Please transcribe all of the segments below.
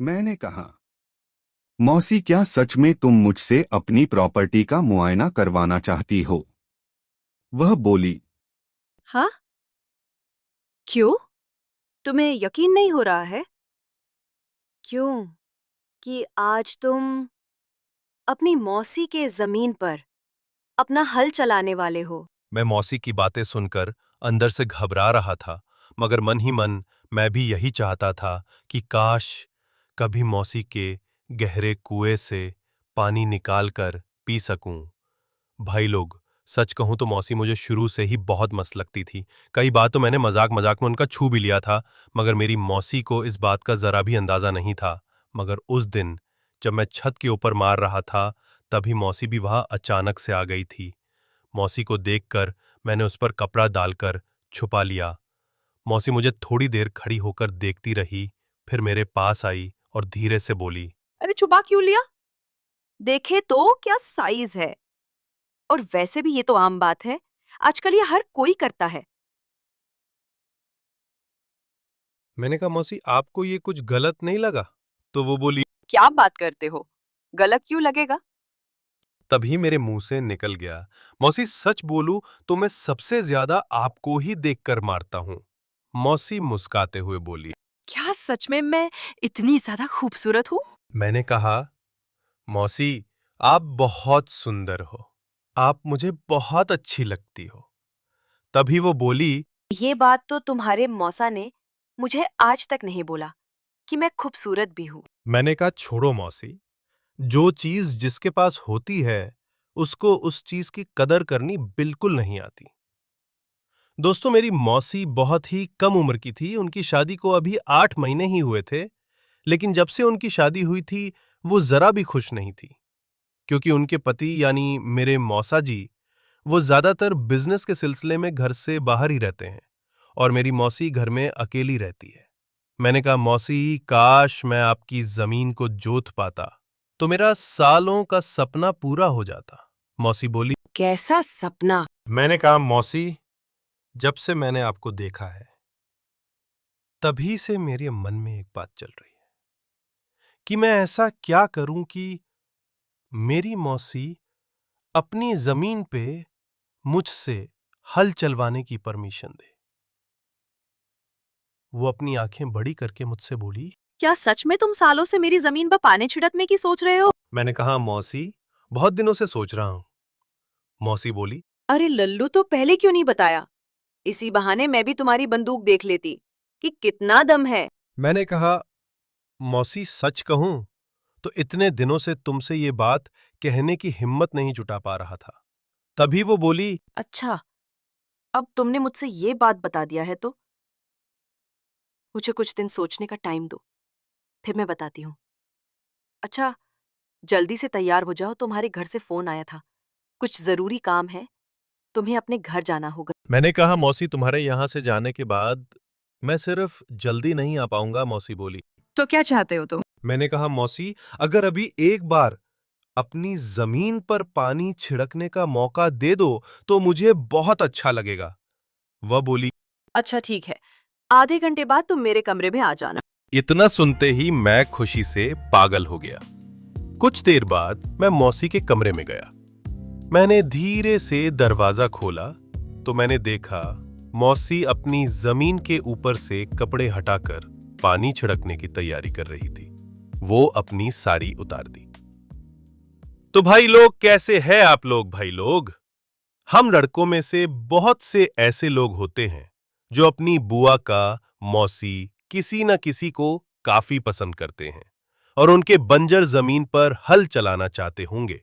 मैंने कहा, मौसी क्या सच में तुम मुझसे अपनी प्रॉपर्टी का मुआयना करवाना चाहती हो? वह बोली, हाँ? क्यों? तुम्हें यकीन नहीं हो रहा है? क्यों? कि आज तुम अपनी मौसी के जमीन पर अपना हल चलाने वाले हो। मैं मौसी की बातें सुनकर अंदर से घबरा रहा था, मगर मन ही मन मैं भी यही चाहता था कि काश कभी मौसी के गहरे कुएं से पानी निकाल कर पी सकूं। भाई लोग, सच कहूं तो मौसी मुझे शुरू से ही बहुत मस्त लगती थी। कई बार तो मैंने मजाक मजाक में उनका छू भी लिया था, मगर मेरी मौसी को इस बात का जरा भी अंदाजा नहीं था। मगर उस दिन जब मैं छत के ऊपर मार रहा था, तभी मौसी भी वहां अचानक से आ गई थी। मौसी को देखकर मैंने उस पर कपड़ा डालकर छुपा लिया। मौसी मुझे थोड़ी देर खड़ी होकर देखती रही, फिर मेरे पास आई और धीरे से बोली, अरे छुपा क्यों लिया? देखे तो क्या साइज है। और वैसे भी ये तो आम बात है, आजकल ये हर कोई करता है। मैंने कहा मौसी आपको ये कुछ गलत नहीं लगा? तो वो बोली, क्या बात करते हो? गलत क्यों लगेगा? तभी मेरे मुंह से निकल गया, मौसी सच बोलूं तो मैं सबसे ज्यादा आपको ही देखकर मारता हूं। मौसी मुस्काते हुए बोली। क्या सच में मैं इतनी ज्यादा खूबसूरत हूँ? मैंने कहा, मौसी आप बहुत सुंदर हो, आप मुझे बहुत अच्छी लगती हो। तभी वो बोली, ये बात तो तुम्हारे मौसा ने मुझे आज तक नहीं बोला कि मैं खूबसूरत भी हूँ। मैंने कहा छोड़ो मौसी, जो चीज जिसके पास होती है उसको उस चीज की कदर करनी बिल्कुल नहीं आती। दोस्तों, मेरी मौसी बहुत ही कम उम्र की थी, उनकी शादी को अभी 8 महीने ही हुए थे। लेकिन जब से उनकी शादी हुई थी, वो जरा भी खुश नहीं थी, क्योंकि उनके पति यानी मेरे मौसा जी, वो ज्यादातर बिजनेस के सिलसिले में घर से बाहर ही रहते हैं और मेरी मौसी घर में अकेली रहती है। मैंने कहा, मौसी काश मैं आपकी जमीन को जोत पाता तो मेरा सालों का सपना पूरा हो जाता। मौसी बोली। कैसा सपना? मैंने कहा, मौसी जब से मैंने आपको देखा है तभी से मेरे मन में एक बात चल रही है कि मैं ऐसा क्या करूं कि मेरी मौसी अपनी जमीन पे मुझसे हल चलवाने की परमिशन दे। वो अपनी आंखें बड़ी करके मुझसे बोली। क्या सच में तुम सालों से मेरी जमीन पर पानी छिड़कने की सोच रहे हो? मैंने कहा, मौसी बहुत दिनों से सोच रहा हूं। मौसी बोली, अरे लल्लू, तो पहले क्यों नहीं बताया? इसी बहाने मैं भी तुम्हारी बंदूक देख लेती कि कितना दम है। मैंने कहा, मौसी सच कहूं तो इतने दिनों से तुमसे ये बात कहने की हिम्मत नहीं जुटा पा रहा था। तभी वो बोली, अच्छा, अब तुमने मुझसे ये बात बता दिया है तो मुझे कुछ दिन सोचने का टाइम दो, फिर मैं बताती हूँ। अच्छा, जल्दी से तैयार हो जाओ, तुम्हारे घर से फोन आया था, कुछ जरूरी काम है, तुम्हें अपने घर जाना होगा। मैंने कहा, मौसी तुम्हारे यहां से जाने के बाद मैं सिर्फ जल्दी नहीं आ पाऊंगा। मौसी बोली। तो क्या चाहते हो तुम? मैंने कहा, मौसी अगर अभी एक बार अपनी जमीन पर पानी छिड़कने का मौका दे दो तो मुझे बहुत अच्छा लगेगा। वह बोली। अच्छा ठीक है, आधे घंटे बाद तुम मेरे कमरे में आ जाना। इतना सुनते ही मैं खुशी से पागल हो गया। कुछ देर बाद मैं मौसी के कमरे में गया। मैंने धीरे से दरवाजा खोला तो मैंने देखा मौसी अपनी जमीन के ऊपर से कपड़े हटाकर पानी छिड़कने की तैयारी कर रही थी। वो अपनी साड़ी उतार दी। तो भाई लोग, कैसे हैं आप लोग? भाई लोग, हम लड़कों में से बहुत से ऐसे लोग होते हैं जो अपनी बुआ का, मौसी, किसी न किसी को काफी पसंद करते हैं और उनके बंजर जमीन पर हल चलाना चाहते होंगे।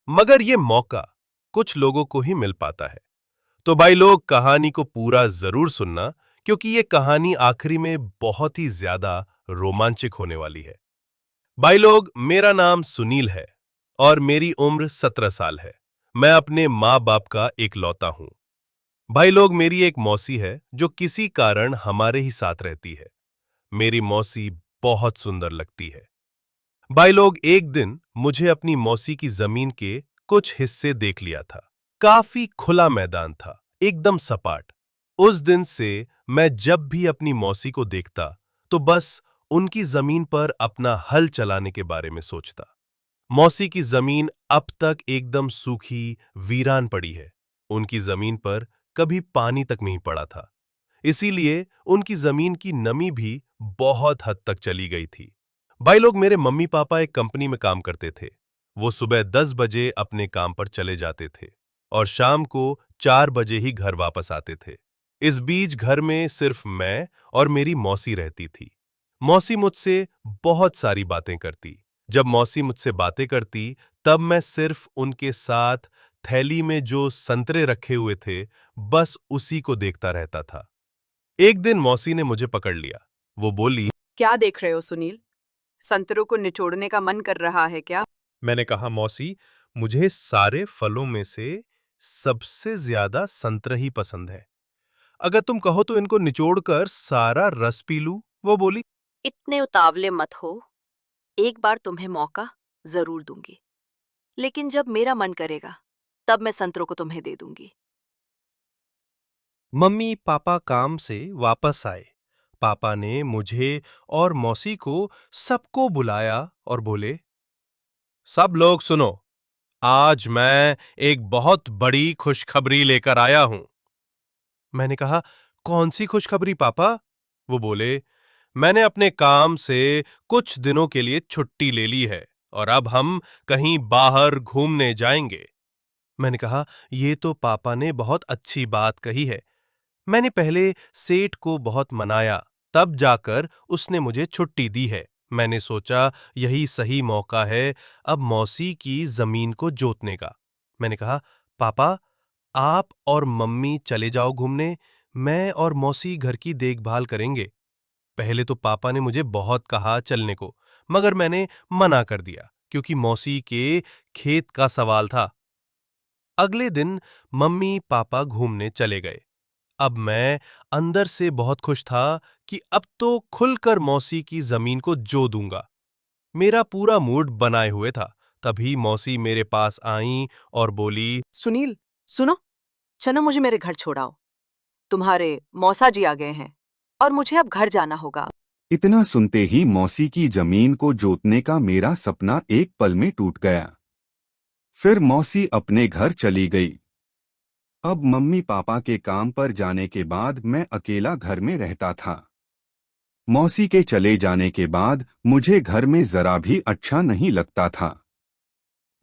मगर ये मौका कुछ लोगों को ही मिल पाता है। तो भाई लोग, कहानी को पूरा जरूर सुनना, क्योंकि ये कहानी आखिरी में बहुत ही ज्यादा रोमांचक होने वाली है। भाई लोग, मेरा नाम सुनील है और मेरी उम्र 17 साल है। मैं अपने माँ बाप का इकलौता हूं। भाई लोग, मेरी एक मौसी है जो किसी कारण हमारे ही साथ रहती है। मेरी मौसी बहुत सुंदर लगती है। भाई लोग, एक दिन मुझे अपनी मौसी की जमीन के कुछ हिस्से देख लिया था। काफी खुला मैदान था, एकदम सपाट। उस दिन से मैं जब भी अपनी मौसी को देखता तो बस उनकी जमीन पर अपना हल चलाने के बारे में सोचता। मौसी की जमीन अब तक एकदम सूखी, वीरान पड़ी है। उनकी जमीन पर कभी पानी तक नहीं पड़ा था, इसीलिए उनकी जमीन की नमी भी बहुत हद तक चली गई थी। भाई लोग, मेरे मम्मी पापा एक कंपनी में काम करते थे। वो सुबह 10 बजे अपने काम पर चले जाते थे और शाम को 4 बजे ही घर वापस आते थे। इस बीच घर में सिर्फ मैं और मेरी मौसी रहती थी। मौसी मुझसे बहुत सारी बातें करती। जब मौसी मुझसे बातें करती, तब मैं सिर्फ उनके साथ थैली में जो संतरे रखे हुए थे, बस उसी को देखता रहता था। एक दिन मौसी ने मुझे पकड़ लिया। वो बोली, क्या देख रहे हो सुनील? संतरों को निचोड़ने का मन कर रहा है क्या? मैंने कहा, मौसी, मुझे सारे फलों में से सबसे ज्यादा संतरा ही पसंद है। अगर तुम कहो तो इनको निचोड़कर सारा रस पी लूं। वो बोली, इतने उतावले मत हो, एक बार तुम्हें मौका जरूर दूंगी, लेकिन जब मेरा मन करेगा तब मैं संतरों को तुम्हें दे दूंगी। मम्मी पापा काम से वापस आए। पापा ने मुझे और मौसी को सबको बुलाया और बोले, सब लोग सुनो, आज मैं एक बहुत बड़ी खुशखबरी लेकर आया हूं। मैंने कहा, कौन सी खुशखबरी पापा? वो बोले, मैंने अपने काम से कुछ दिनों के लिए छुट्टी ले ली है और अब हम कहीं बाहर घूमने जाएंगे। मैंने कहा, ये तो पापा ने बहुत अच्छी बात कही है। मैंने पहले सेठ को बहुत मनाया, तब जाकर उसने मुझे छुट्टी दी है। मैंने सोचा यही सही मौका है अब मौसी की जमीन को जोतने का। मैंने कहा, पापा, आप और मम्मी चले जाओ घूमने, मैं और मौसी घर की देखभाल करेंगे। पहले तो पापा ने मुझे बहुत कहा चलने को, मगर मैंने मना कर दिया क्योंकि मौसी के खेत का सवाल था। अगले दिन मम्मी पापा घूमने चले गए। अब मैं अंदर से बहुत खुश था कि अब तो खुलकर मौसी की जमीन को जो दूंगा। मेरा पूरा मूड बनाए हुए था। तभी मौसी मेरे पास आईं और बोली, सुनील, सुनो, चलो मुझे मेरे घर छोड़ाओ। तुम्हारे मौसा जी आ गए हैं और मुझे अब घर जाना होगा। इतना सुनते ही मौसी की जमीन को जोतने का मेरा सपना एक पल में टूट गया। फिर मौसी अपने घर चली गई। अब मम्मी पापा के काम पर जाने के बाद मैं अकेला घर में रहता था। मौसी के चले जाने के बाद मुझे घर में जरा भी अच्छा नहीं लगता था।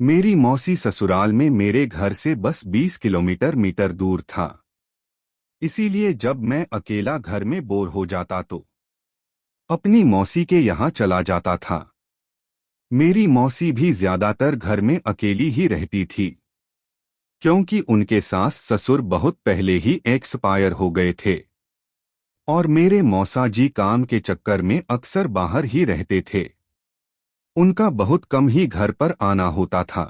मेरी मौसी ससुराल में मेरे घर से बस 20 किलोमीटर दूर था। इसीलिए जब मैं अकेला घर में बोर हो जाता तो अपनी मौसी के यहाँ चला जाता था। मेरी मौसी भी ज्यादातर घर में अकेली ही रहती थी, क्योंकि उनके सास ससुर बहुत पहले ही एक्सपायर हो गए थे और मेरे मौसा जी काम के चक्कर में अक्सर बाहर ही रहते थे। उनका बहुत कम ही घर पर आना होता था।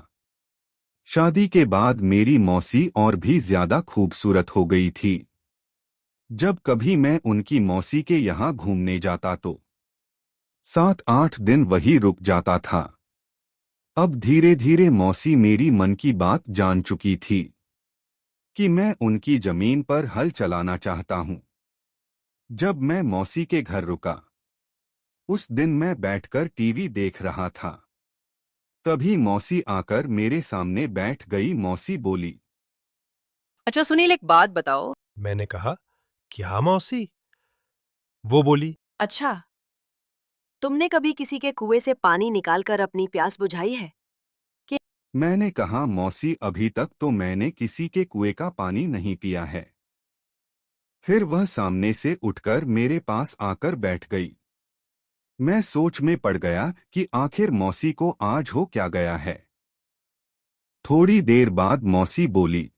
शादी के बाद मेरी मौसी और भी ज्यादा खूबसूरत हो गई थी। जब कभी मैं उनकी मौसी के यहाँ घूमने जाता तो 7-8 दिन वही रुक जाता था। अब धीरे धीरे मौसी मेरी मन की बात जान चुकी थी कि मैं उनकी जमीन पर हल चलाना चाहता हूं। जब मैं मौसी के घर रुका, उस दिन मैं बैठकर टीवी देख रहा था। तभी मौसी आकर मेरे सामने बैठ गई। मौसी बोली, अच्छा सुनील, एक बात बताओ। मैंने कहा, क्या मौसी? वो बोली, अच्छा, तुमने कभी किसी के कुएं से पानी निकालकर अपनी प्यास बुझाई है? मैंने कहा, मौसी, अभी तक तो मैंने किसी के कुएं का पानी नहीं पिया है। फिर वह सामने से उठकर मेरे पास आकर बैठ गई। मैं सोच में पड़ गया कि आखिर मौसी को आज हो क्या गया है। थोड़ी देर बाद मौसी बोली,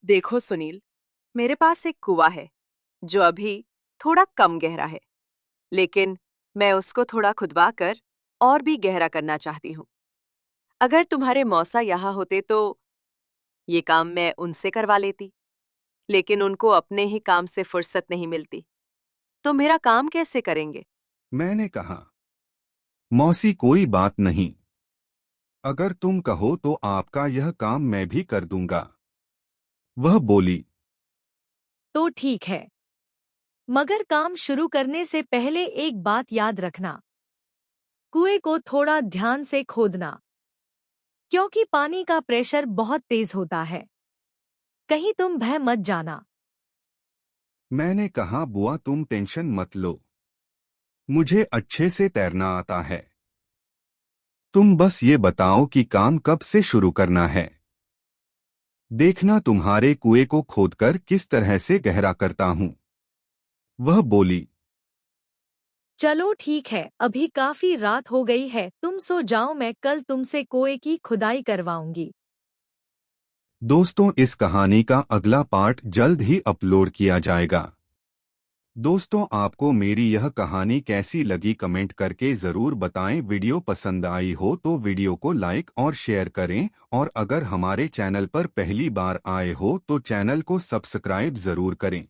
देखो सुनील, मेरे पास एक कुआं है जो अभी थोड़ा कम गहरा है, लेकिन मैं उसको थोड़ा खुदवा कर और भी गहरा करना चाहती हूँ। अगर तुम्हारे मौसा यहाँ होते तो ये काम मैं उनसे करवा लेती, लेकिन उनको अपने ही काम से फुर्सत नहीं मिलती, तो मेरा काम कैसे करेंगे? मैंने कहा, मौसी, कोई बात नहीं। अगर तुम कहो तो आपका यह काम मैं भी कर दूंगा। वह बोली, तो ठीक है, मगर काम शुरू करने से पहले एक बात याद रखना, कुएं को थोड़ा ध्यान से खोदना, क्योंकि पानी का प्रेशर बहुत तेज होता है। कहीं तुम बह मत जाना। मैंने कहा, बुआ तुम टेंशन मत लो, मुझे अच्छे से तैरना आता है। तुम बस ये बताओ कि काम कब से शुरू करना है। देखना तुम्हारे कुएं को खोदकर किस तरह से गहरा करता हूं। वह बोली। चलो ठीक है, अभी काफी रात हो गई है, तुम सो जाओ, मैं कल तुमसे कुएं की खुदाई करवाऊंगी। दोस्तों, इस कहानी का अगला पार्ट जल्द ही अपलोड किया जाएगा। दोस्तों, आपको मेरी यह कहानी कैसी लगी कमेंट करके ज़रूर बताएं। वीडियो पसंद आई हो तो वीडियो को लाइक और शेयर करें, और अगर हमारे चैनल पर पहली बार आए हो तो चैनल को सब्सक्राइब ज़रूर करें।